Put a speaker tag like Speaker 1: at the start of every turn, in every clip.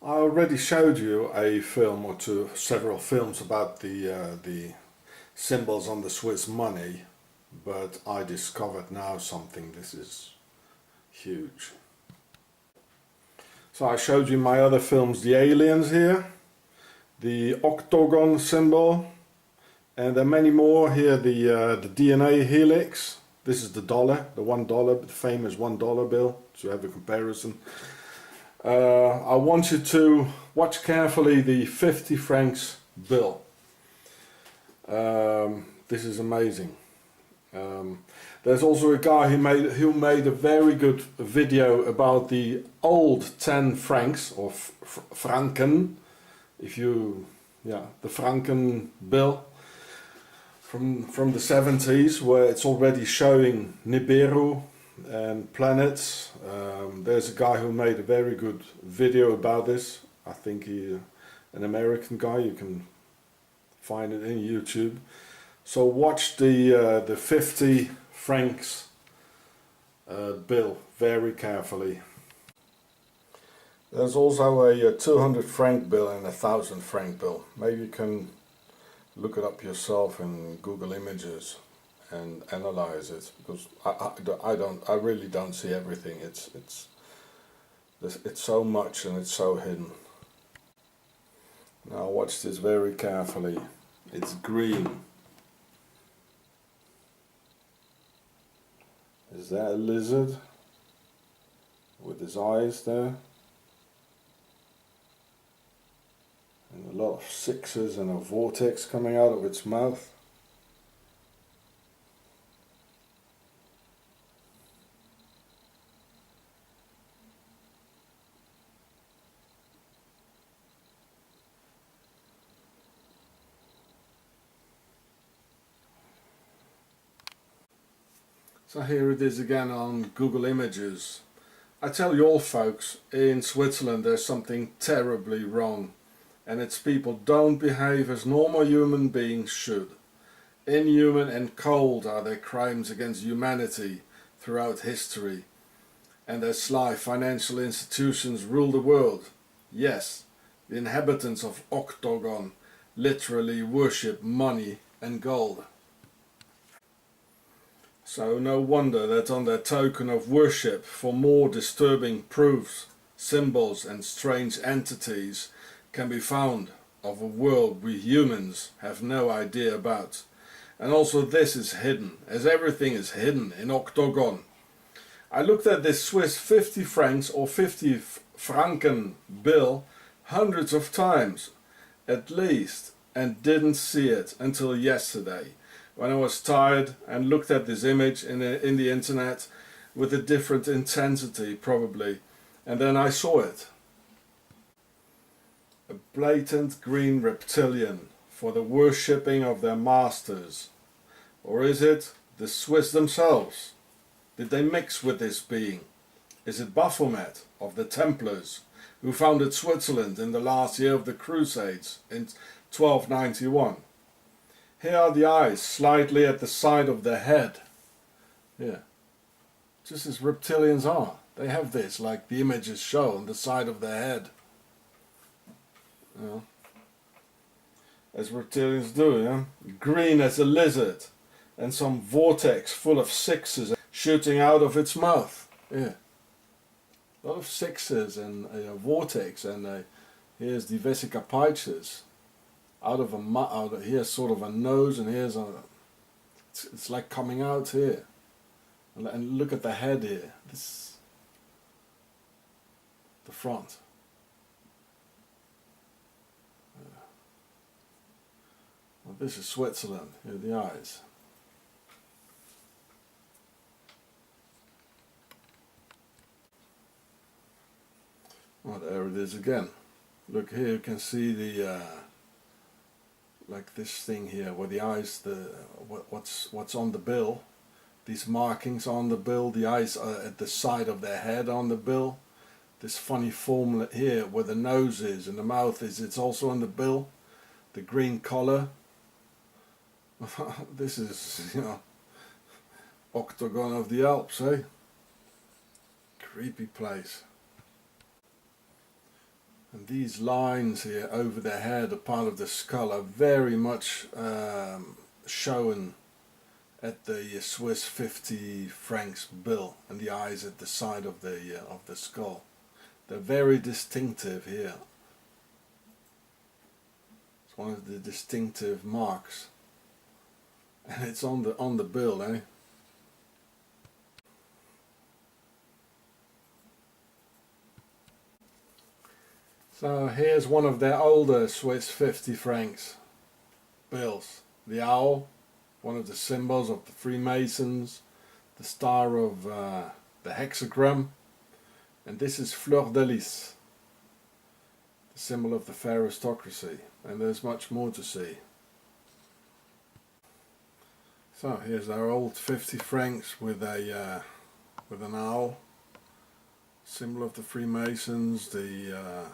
Speaker 1: I already showed you a film or two, several films about the symbols on the Swiss money, but I discovered now something. This is huge. So I showed you my other films, the aliens here, the octagon symbol, and there are many more here, the DNA helix. This is the dollar, the $1, the famous $1 bill, to have a comparison. I want you to watch carefully the 50 francs bill. This is amazing. There's also a guy who made a very good video about the old 10 francs or franken, the franken bill from the 70s, where it's already showing Nibiru and planets. There's a guy who made a very good video about this. I think he's an American guy. You can find it in YouTube. So watch the 50 francs bill very carefully. There's also a 200 franc bill and a 1,000 franc bill. Maybe you can look it up yourself in Google Images and analyze it, because I really don't see everything. It's so much and it's so hidden. Now watch this very carefully. It's green. Is that a lizard with his eyes there? And a lot of sixes and a vortex coming out of its mouth. So here it is again on Google Images. I tell you all folks, in Switzerland there's something terribly wrong, and it's people don't behave as normal human beings should. Inhuman and cold are their crimes against humanity throughout history, and their sly financial institutions rule the world. Yes, the inhabitants of Octagon literally worship money and gold. So no wonder that on their token of worship for more disturbing proofs, symbols and strange entities can be found of a world we humans have no idea about. And also this is hidden, as everything is hidden in Octagon. I looked at this Swiss 50 francs or 50 franken bill hundreds of times, at least, and didn't see it until yesterday, when I was tired and looked at this image in the internet with a different intensity probably, and then I saw it. A blatant green reptilian for the worshipping of their masters. Or is it the Swiss themselves? Did they mix with this being? Is it Baphomet of the Templars, who founded Switzerland in the last year of the Crusades in 1291? Here are the eyes, slightly at the side of the head. Yeah, just as reptilians are. They have this, like the images show, on the side of their head. You know, as reptilians do, yeah? Green as a lizard, and some vortex full of sixes shooting out of its mouth. Yeah, a lot of sixes and a vortex, and here's the vesica piscis. Out of here's sort of a nose, and here's it's like coming out here, and look at the head here. This, the front. Well, this is Switzerland. Here are the eyes. Well, there it is again. Look here, you can see the like this thing here, where the eyes, what's on the bill, these markings on the bill, the eyes are at the side of their head on the bill. This funny form here, where the nose is and the mouth is, it's also on the bill. The green collar. This is, you know, Octagon of the Alps, eh? Creepy place. And these lines here over the head, a part of the skull, are very much shown at the Swiss 50 francs bill, and the eyes at the side of the skull. They're very distinctive here. It's one of the distinctive marks, and it's on the bill, eh? So here's one of their older Swiss 50 francs bills. The owl, one of the symbols of the Freemasons, the star of the hexagram, and this is fleur de lis, the symbol of the fair aristocracy, and there's much more to see. So here's our old 50 francs with an owl, symbol of the Freemasons, the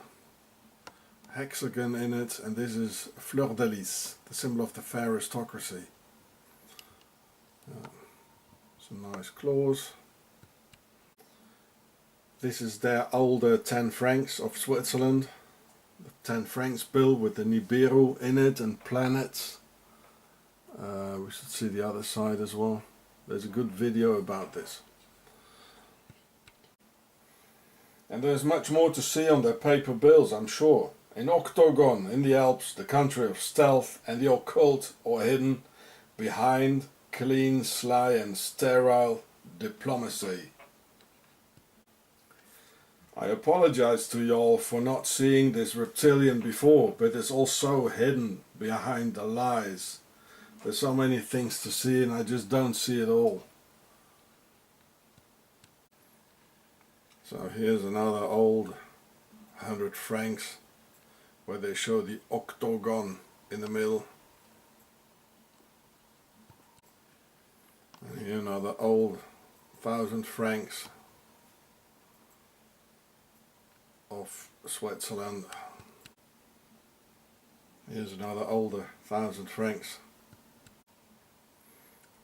Speaker 1: hexagon in it, and this is fleur de lis, the symbol of the fair aristocracy. Some nice claws. This is their older 10 francs of Switzerland, the 10 francs bill with the Nibiru in it and planets. We should see the other side as well. There's a good video about this. And there's much more to see on their paper bills, I'm sure. In Octagon, in the Alps, the country of stealth and the occult or hidden behind clean, sly and sterile diplomacy. I apologize to y'all for not seeing this reptilian before, but it's also hidden behind the lies. There's so many things to see and I just don't see it all. So here's another old 100 francs where they show the octagon in the middle. And here another old 1000 francs of Switzerland. Here's another older 1000 francs.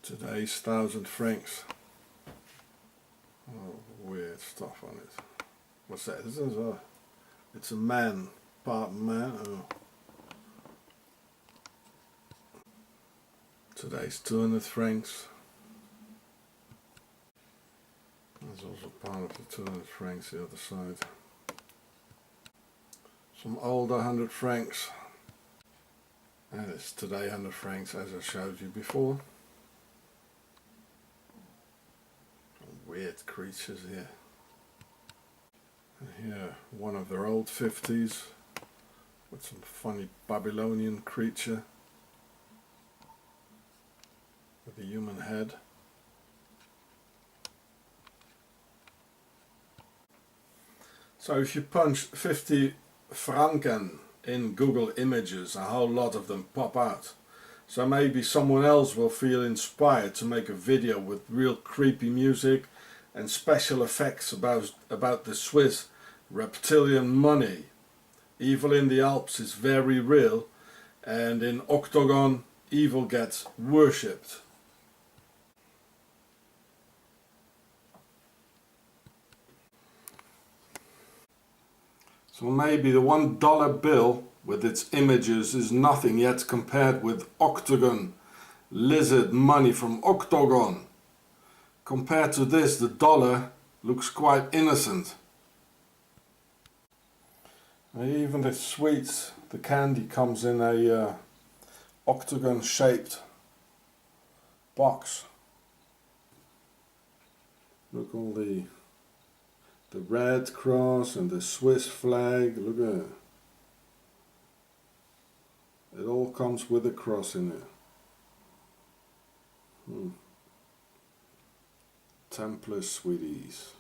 Speaker 1: Today's 1000 francs. Oh, weird stuff on it. What's that? It's a man. Part man. Oh. Today's 200 francs. There's also part of the 200 francs the other side. Some older 100 francs. And it's today 100 francs as I showed you before. Some weird creatures here. And here one of their old 50s. With some funny Babylonian creature with a human head. So if you punch 50 franken in Google Images, a whole lot of them pop out. So maybe someone else will feel inspired to make a video with real creepy music and special effects about the Swiss reptilian money. Evil in the Alps is very real, and in Octagon evil gets worshipped. So maybe the $1 bill with its images is nothing yet compared with Octagon, lizard money from Octagon. Compared to this, the dollar looks quite innocent. Even the sweets, the candy, comes in a octagon shaped box. Look, all the red cross and the Swiss flag, look at it. It all comes with a cross in it. Templar sweeties.